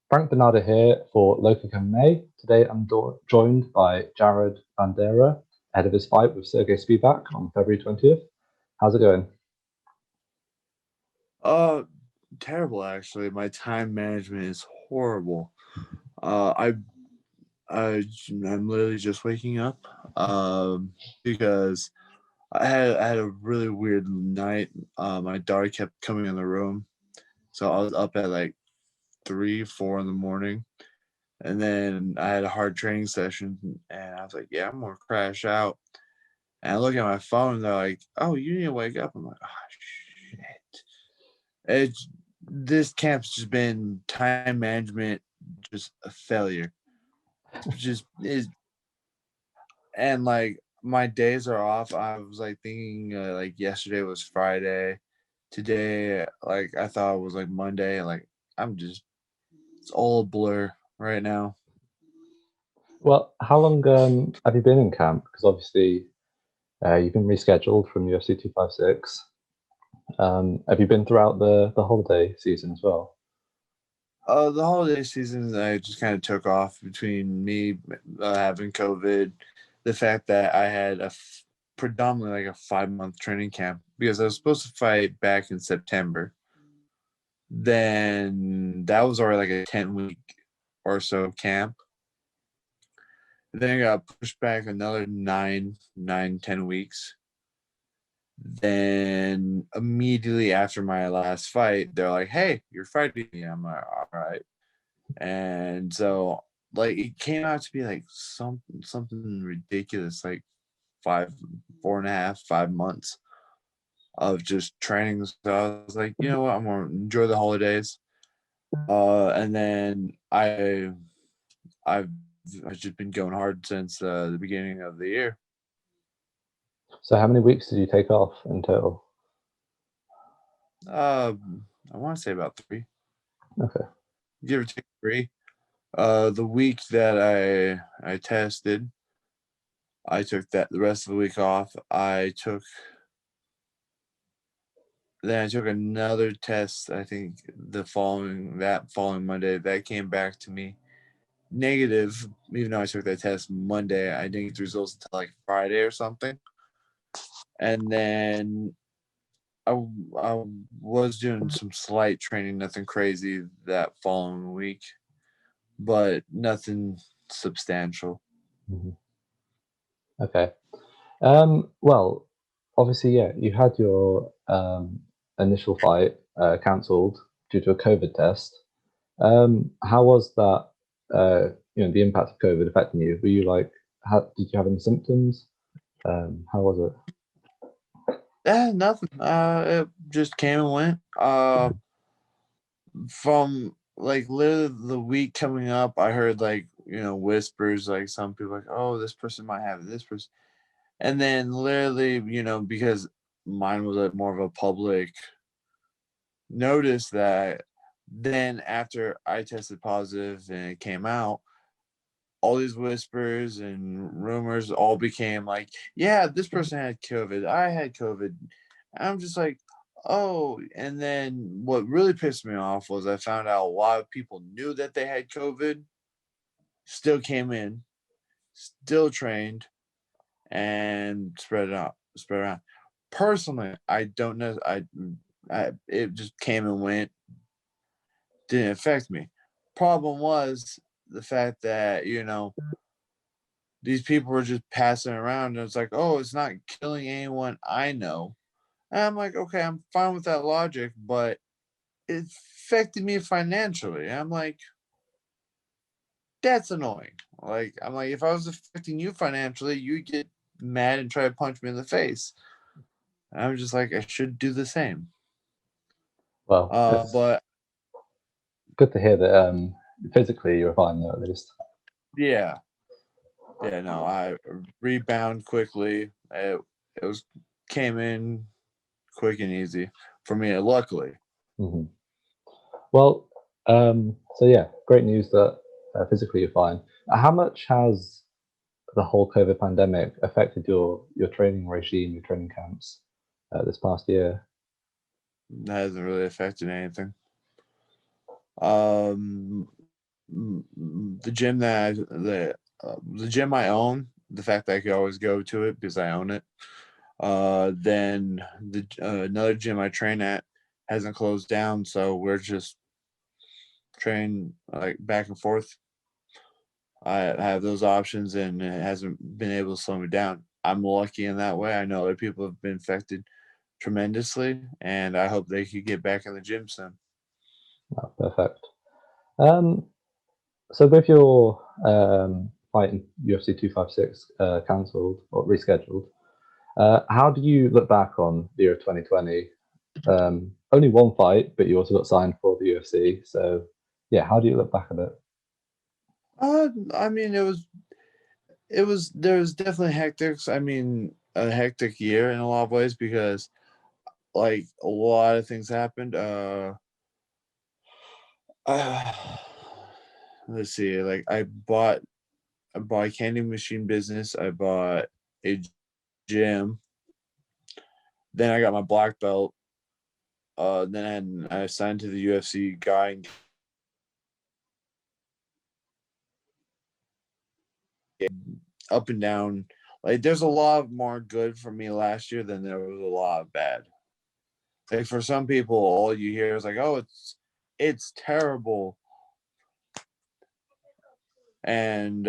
Frank Bonada here for LowKickMMA. Today I'm joined by Jared Vanderaa ahead of his fight with Sergey Spivak on February 20th. How's it going? Uh, Terrible actually. My time management is horrible. Uh, I I'm literally just waking up. Because I had a really weird night. My daughter kept coming in the room, so I was up at like 3, 4 in the morning, and then I had a hard training session, and I was like, yeah, I'm gonna crash out. And I look at my phone, and they're like, oh, you need to wake up. I'm like, oh shit. It's This camp's just been time management, just a failure. Just is, and like my days are off. I was like thinking like yesterday was Friday, today like I thought it was like Monday. Like I'm just it's all a blur right now. Well, how long have you been in camp? Because obviously you've been rescheduled from UFC 256. Have you been throughout the holiday season as well? The holiday season I just kind of took off between me having COVID, the fact that I had predominantly like a 5 month training camp because I was supposed to fight back in September. Then that was already like a 10 week or so camp. Then I got pushed back another 10 weeks. Then immediately after my last fight, they're like, "Hey, you're fighting me." I'm like, "All right." And so like it came out to be like something ridiculous, like 4.5, 5 months of just training. So I was like, you know what, I'm gonna enjoy the holidays. And then I've I've just been going hard since the beginning of the year. So how many weeks did you take off in total? I want to say about three, Okay. give or take three. The week that I tested, I took that the rest of the week off. I took another test. I think that following Monday, that came back to me negative. Even though I took that test Monday, I didn't get the results until like Friday or something. And then I was doing some slight training, nothing crazy that following week, but nothing substantial. Mhm. Okay. Well, obviously, yeah, you had your initial fight cancelled due to a COVID test. How was that? The impact of COVID affecting you? Were you like, did you have any symptoms? How was it? Nothing. It just came and went. From like literally the week coming up, I heard like whispers, like some people like, oh, this person might have it, this person, and then literally because mine was like more of a public notice that then after I tested positive and it came out, all these whispers and rumors all became like, yeah, this person had COVID, I had COVID. And I'm just like, oh. And then what really pissed me off was I found out a lot of people knew that they had COVID, still came in, still trained, and spread around. Personally, I don't know. I it just came and went, didn't affect me. Problem was the fact that these people were just passing around, and it's like, oh, it's not killing anyone I know. And I'm like, okay, I'm fine with that logic, but it affected me financially. And I'm like, that's annoying. Like, I'm like, if I was affecting you financially, you'd get mad and try to punch me in the face. And I'm just like, I should do the same. Well, it's But good to hear that physically you were fine though, at least. yeah, yeah, no, I rebound quickly. It was came in quick and easy for me, luckily. Hmm. Well, so yeah, great news that physically you're fine. How much has the whole COVID pandemic affected your training regime, your training camps this past year? That hasn't really affected anything. Um, the gym the gym I own, the fact that I could always go to it because I own it. Then another gym I train at hasn't closed down, so we're just training like back and forth. I have those options, and it hasn't been able to slow me down. I'm lucky in that way. I know other people have been affected tremendously, and I hope they could get back in the gym soon. Oh, perfect. Um, so with your fight in UFC 256 cancelled or rescheduled, how do you look back on the year of 2020? Only one fight, but you also got signed for the UFC. So yeah, how do you look back at it? I mean, there was definitely hectic. I mean, a hectic year in a lot of ways because like a lot of things happened. Uh, let's see. Like I bought a candy machine business. I bought a gym. Then I got my black belt. Then I signed to the UFC guy. Up and down. Like there's a lot more good for me last year than there was a lot of bad. Like for some people, all you hear is like, "Oh, it's terrible," and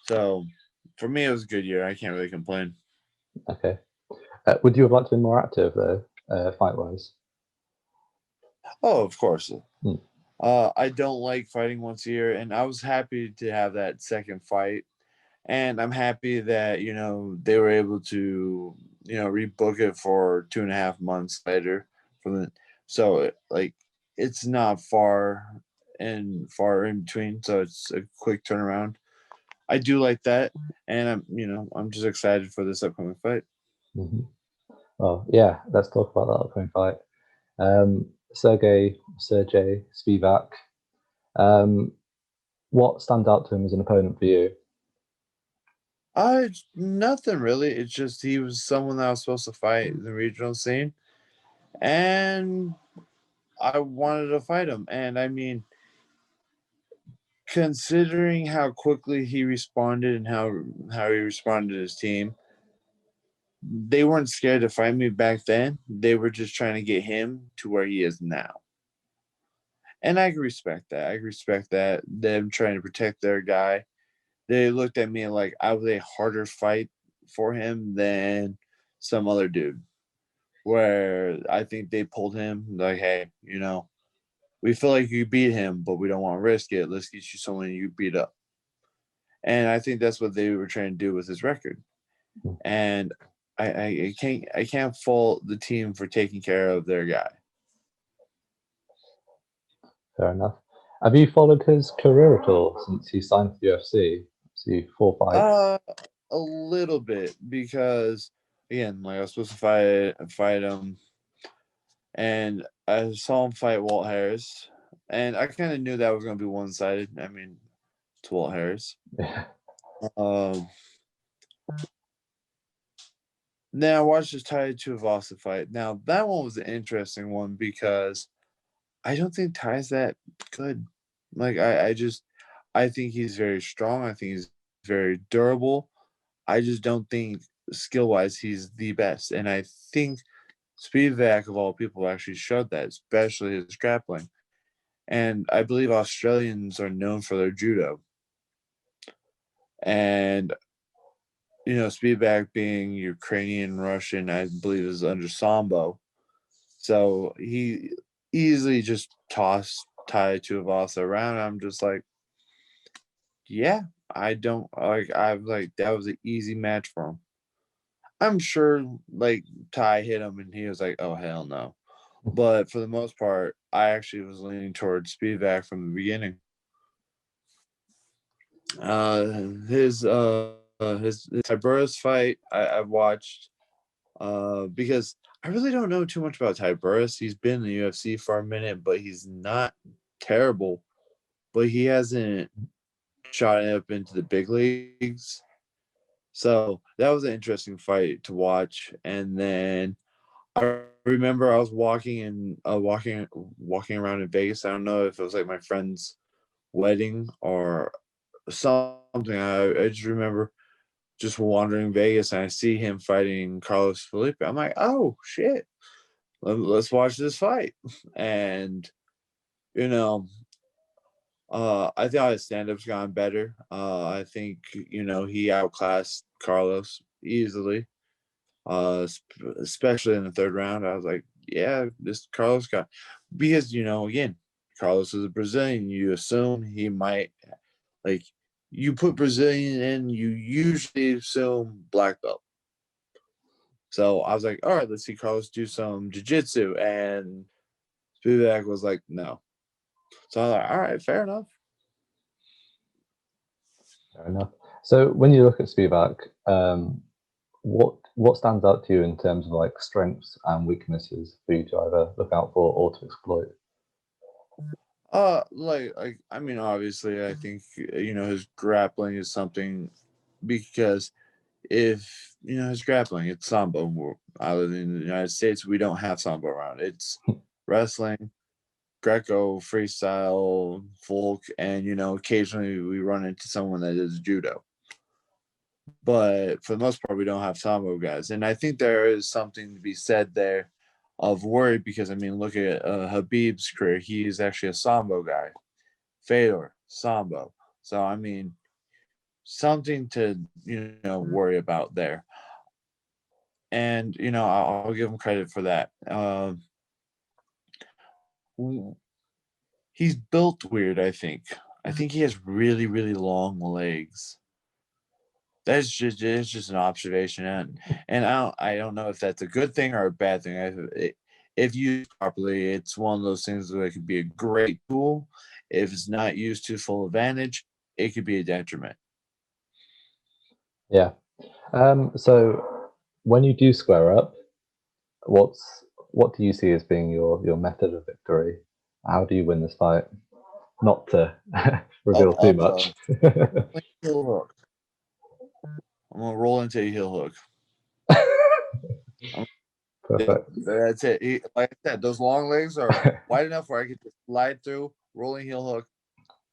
so for me, it was a good year. I can't really complain. Okay. Would you have liked to be more active though, fight wise? Oh, of course. Hmm. I don't like fighting once a year, and I was happy to have that second fight. And I'm happy that they were able to rebook it for 2.5 months later from the so like it's not far in between, so it's a quick turnaround. I do like that, and I'm just excited for this upcoming fight. Mm-hmm. Well, yeah, let's talk about that upcoming fight. Sergey Spivak. Um, what stands out to him as an opponent for you? Nothing really. It's just he was someone that I was supposed to fight in the regional scene, and I wanted to fight him. And I mean, considering how quickly he responded and how he responded to his team, they weren't scared to fight me back then. They were just trying to get him to where he is now. And I can respect that. I can respect that. Them trying to protect their guy. They looked at me like I was a harder fight for him than some other dude. Where I think they pulled him like, hey, we feel like you beat him, but we don't want to risk it. Let's get you someone you beat up. And I think that's what they were trying to do with his record. And I can't fault the team for taking care of their guy. Fair enough. Have you followed his career at all since he signed for the UFC? See, 4 fights. Uh, a little bit because again, like I was supposed to fight him, and I saw him fight Walt Harris, and I kind of knew that was going to be one sided. I mean, it's Walt Harris. Yeah. Um, then I watched his Tai Tuivasa fight. Now that one was an interesting one because I don't think Ty's that good. Like I think he's very strong. I think he's very durable. I just don't think skill wise he's the best. And I think Spivak of all people actually showed that, especially his grappling. And I believe Australians are known for their judo. And Spivak being Ukrainian, Russian, I believe is under Sambo. So he easily just tossed Tai Tuivasa around. I'm just like, yeah, I don't like. I'm like that was an easy match for him. I'm sure like Ty hit him and he was like, oh hell no. But for the most part, I actually was leaning towards Spivak from the beginning. Uh, his Tiberius fight I've watched because I really don't know too much about Tiberius. He's been in the UFC for a minute, but he's not terrible. But he hasn't shot up into the big leagues. So that was an interesting fight to watch. And then I remember I was walking around in Vegas. I don't know if it was like my friend's wedding or something. I just remember just wandering Vegas and I see him fighting Carlos Felipe. I'm like, oh shit, let's watch this fight. And you know, I thought his stand-up's gotten better. I think he outclassed Carlos easily. Especially in the third round, I was like, yeah, this Carlos got, because again, Carlos is a Brazilian. You assume he might, like, you put Brazilian in, you usually assume black belt. So I was like, all right, let's see Carlos do some jiu-jitsu, and Spivak was like, no. So I was like, all right, fair enough. Fair enough. So when you look at Spivak, what stands out to you in terms of like strengths and weaknesses for you to either look out for or to exploit? Like I mean, obviously, I think his grappling is something, because if his grappling, it's sambo. I live in the United States, we don't have sambo around. It's wrestling, Greco, freestyle, folk, and occasionally we run into someone that does judo. But for the most part, we don't have sambo guys, and I think there is something to be said there of worry, because I mean, look at Habib's career. He's actually a sambo guy. Fedor, sambo. So I mean, something to worry about there. And I'll give him credit for that. He's built weird. I think he has really, really long legs. It's just an observation, and I don't know if that's a good thing or a bad thing. If used properly, it's one of those things that could be a great tool. If it's not used to full advantage, it could be a detriment. Yeah. So when you do square up, what do you see as being your method of victory? How do you win this fight? Not to reveal too much. Heel hook. I'm gonna roll into a heel hook. Perfect. That's it. Like I said, those long legs are wide enough where I could just slide through, rolling heel hook,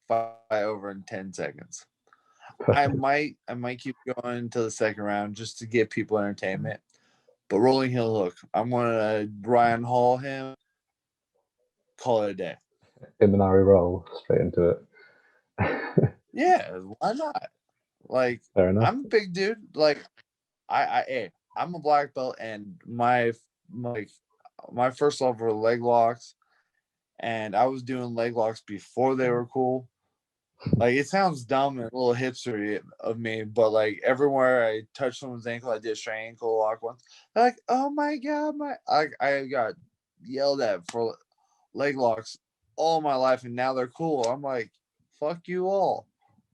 fight over in 10 seconds. I might keep going until the second round just to give people entertainment. But rolling heel hook, I'm gonna Ryan Hall him, call it a day. Imanari roll straight into it. Yeah, why not? Like, Fair enough. I'm a big dude. Like, I'm a black belt, and my first love were leg locks, and I was doing leg locks before they were cool. Like, it sounds dumb and a little hipstery of me, but like everywhere I touch someone's ankle, I did a straight ankle lock once. They're like, oh my god, I got yelled at for leg locks all my life, and now they're cool. I'm like, fuck you all.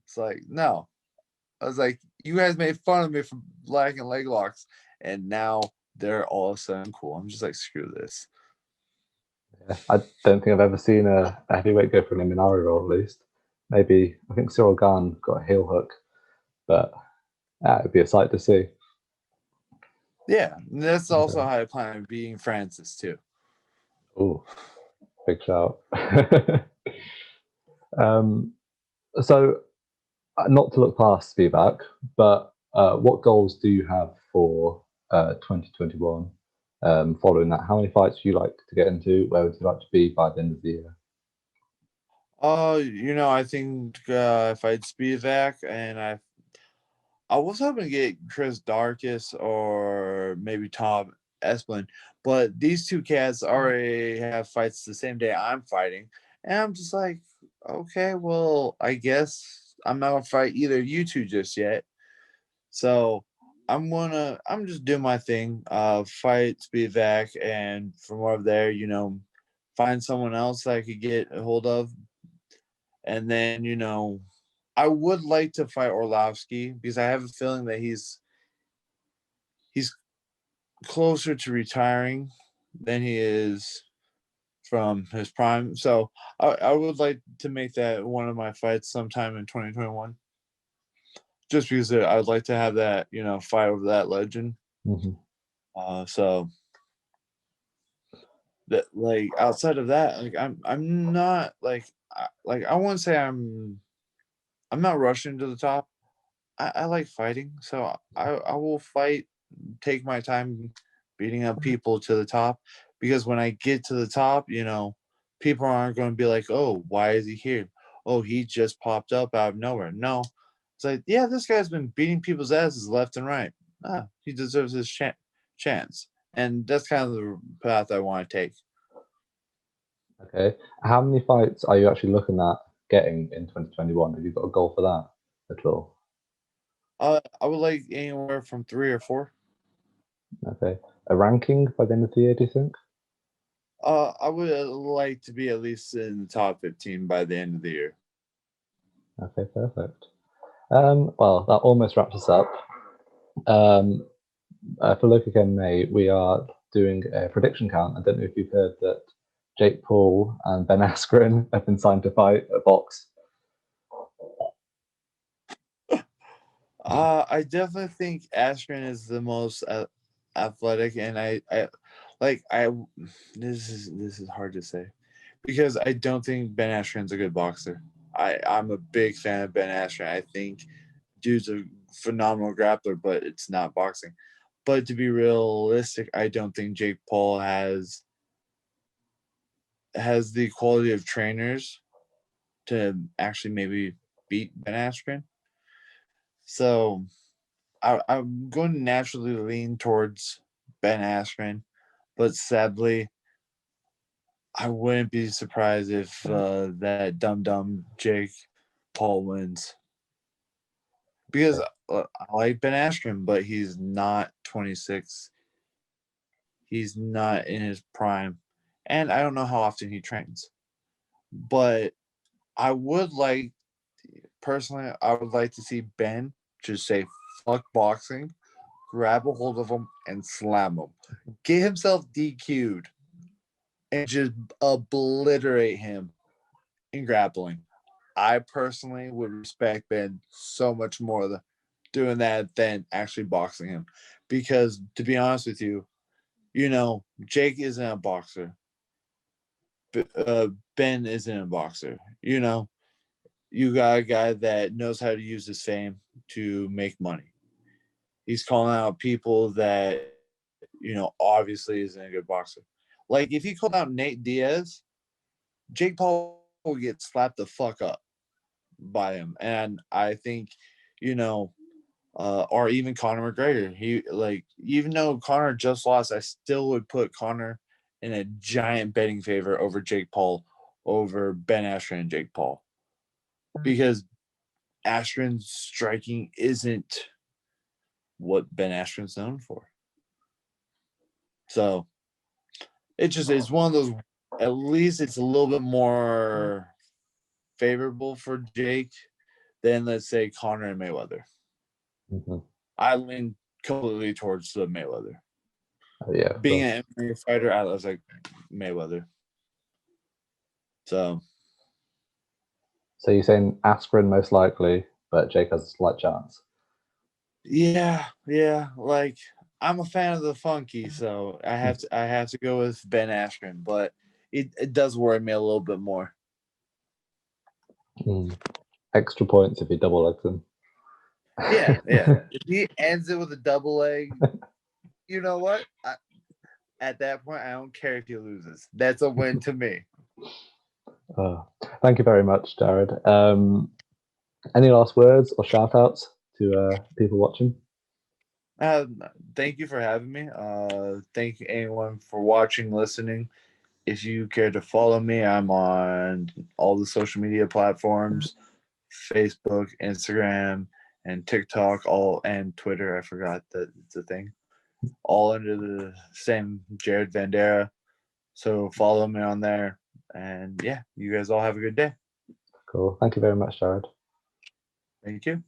It's like, no. I was like, you guys made fun of me for lacking leg locks, and now they're all of a sudden cool. I'm just like, screw this. Yeah. I don't think I've ever seen a heavyweight go for an Imanari roll, at least. Maybe, I think Cyril Gahn got a heel hook, but it'd be a sight to see. Yeah, and that's also how I plan on beating Francis too. Oh, big shout. um, so, not to look past feedback, but what goals do you have for 2021? Following that, how many fights would you like to get into? Where would you like to be by the end of the year? I think if I'd Spivak, and I was hoping to get Chris Darkus or maybe Tom Esplin, but these two cats already have fights the same day I'm fighting, and I'm just like, okay, well, I guess I'm not gonna fight either of you two just yet. So I'm just doing my thing, fight Spivak, and from over there, find someone else I could get a hold of, and then I would like to fight Orlovsky, because I have a feeling that he's closer to retiring than he is from his prime. So I would like to make that one of my fights sometime in 2021, just because I'd like to have that fight over that legend. Mm-hmm. So that like outside of that, like I'm not like I won't say I'm not rushing to the top. I like fighting, so I will fight, take my time beating up people to the top, because when I get to the top, people aren't going to be like, "Oh, why is he here? Oh, he just popped up out of nowhere." No, it's like, yeah, this guy's been beating people's asses left and right. He deserves his chance, and that's kind of the path I want to take. Okay. How many fights are you actually looking at getting in 2021? Have you got a goal for that at all? I would like anywhere from 3 or 4. Okay. A ranking by the end of the year, do you think? I would like to be at least in the top 15 by the end of the year. Okay, perfect. Well, that almost wraps us up. For LowKick MMA, we are doing a prediction count. I don't know if you've heard that Jake Paul and Ben Askren have been signed to fight a box. I definitely think Askren is the most athletic, and I like I. This is hard to say, because I don't think Ben Askren's a good boxer. I'm a big fan of Ben Askren. I think dude's a phenomenal grappler, but it's not boxing. But to be realistic, I don't think Jake Paul has the quality of trainers to actually maybe beat Ben Askren. So I'm going to naturally lean towards Ben Askren, but sadly, I wouldn't be surprised if that dumb Jake Paul wins, because I like Ben Askren, but he's not 26. He's not in his prime, and I don't know how often he trains. But I would like, personally, I would like to see Ben just say "fuck boxing," grab a hold of him, and slam him. Get himself DQ'd and just obliterate him in grappling. I personally would respect Ben so much more doing that than actually boxing him. Because to be honest with you, Jake isn't a boxer. Ben isn't a boxer. You got a guy that knows how to use his fame to make money. He's calling out people that obviously isn't a good boxer. Like if he called out Nate Diaz, Jake Paul will get slapped the fuck up by him. And I think, or even Conor McGregor. He, like, even though Conor just lost, I still would put Conor in a giant betting favor over Jake Paul, over Ben Askren and Jake Paul. Because Askren's striking isn't what Ben Askren's known for. So it just is one of those, at least it's a little bit more favorable for Jake than, let's say, Conor and Mayweather. Mm-hmm. I lean completely towards the Mayweather. Yeah. Being an MMA fighter, I was like Mayweather. So you're saying Askren most likely, but Jake has a slight chance. yeah. Like, I'm a fan of the funky, so I have to go with Ben Askren, but it does worry me a little bit more. Extra points if he double legs him. Yeah. If he ends it with a double leg, you know what? At that point, I don't care if he loses. That's a win to me. Thank you very much, Jared. Any last words or shout outs to people watching? Thank you for having me. Thank you anyone for watching, listening. If you care to follow me, I'm on all the social media platforms: Facebook, Instagram, and TikTok, and Twitter. I forgot that it's a thing. All under the same Jared Vanderaa. So follow me on there. And yeah, you guys all have a good day. Cool. Thank you very much, Jared. Thank you.